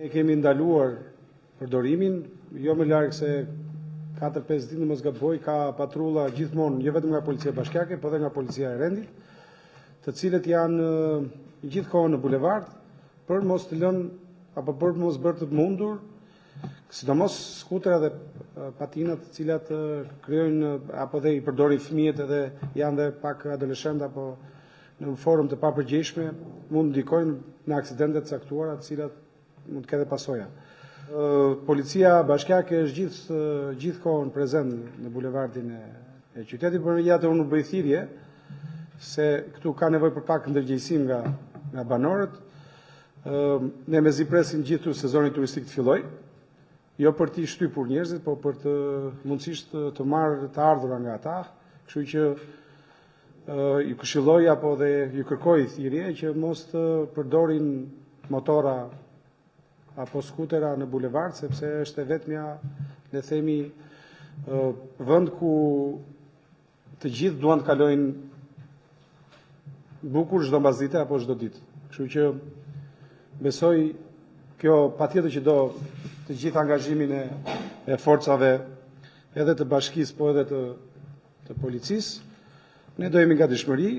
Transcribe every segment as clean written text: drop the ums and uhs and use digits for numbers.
Ne kemi ndaluar përdorimin, jo më larg se 4-5 ditë në mos gaboj, ka patrulla gjithmonë, jo vetëm nga Policia Bashkiake, por edhe nga Policia e Rendit, të cilët janë gjithkohë në bulevard për mos të lënë apo për mos bërë të mundur, sidomos skutera dhe patinat të cilat krijojnë apo dhe i përdorin fëmijët edhe janë dhe pak adoleshent apo në formë të papërgjegjshme, mund ndikojnë në aksidente të caktuara, të cilat mund të ketë pasoja. Policia Bashkiake është gjithkohën prezent në bulevardin e qytetit, por megjithatë unë bëj thirrje se këtu ka nevojë për pak ndërgjegjësim nga banorët. Ne mezi presim gjithu sezoni turistik të filloj, jo për t'i shtypur njerëzit, po për të mundësisht të marrë të ardhura nga ata, kështu që ju këshilloj apo dhe ju kërkoj thirrje që mos të përdorin motora apo skutera në bulevard, sepse është e vetmja, le themi, vend ku të gjithë duan të kalojnë bukur çdo mbasdite apo çdo ditë. Kështu që besoj kjo patjetër që do të gjithë angazhimin e forcave edhe të bashkisë, po edhe të policisë. Ne do jemi nga dëshmëri,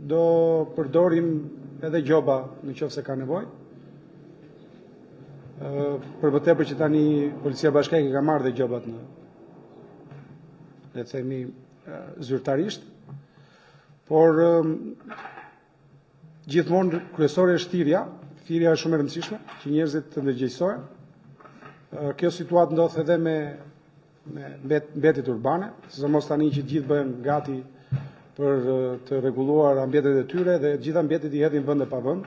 do përdorim edhe gjoba në qoftë se ka nevojë. Për më tepër që tani Policia Bashkiake ka marrë dhe gjobat në, le të themi, zyrtarisht, por gjithmonë kryesore është thirrja është shumë e rëndësishme që njerëzit të ndërgjegjësohen. Kjo situatë ndodh edhe me mbetjet urbane, sidomos tani që gjithë bëhen gati për të rregulluar ambientet e tyre dhe gjitha ambjentet i hedhin vend e pa vend.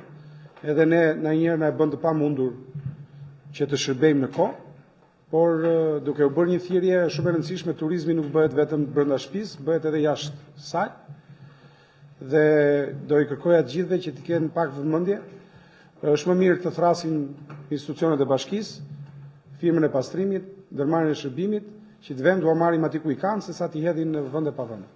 Edhe ne ndonjëherë na e bën të pamundur që të shërbejmë në kohë, por duke u bërë një thirrje shumë e rëndësishme, turizmi nuk bëhet vetëm brenda shtëpisë, bëhet edhe jashtë saj. Dhe do i kërkoj atë gjithëve që të kenë pak vëmendje. Është më mirë të thrasin institucionet e bashkisë, firmën e pastrimit, ndërmarrjen e shërbimit, që të vendu marrim aty ku i kanë, sesa t'i hedhin në vende pa vende.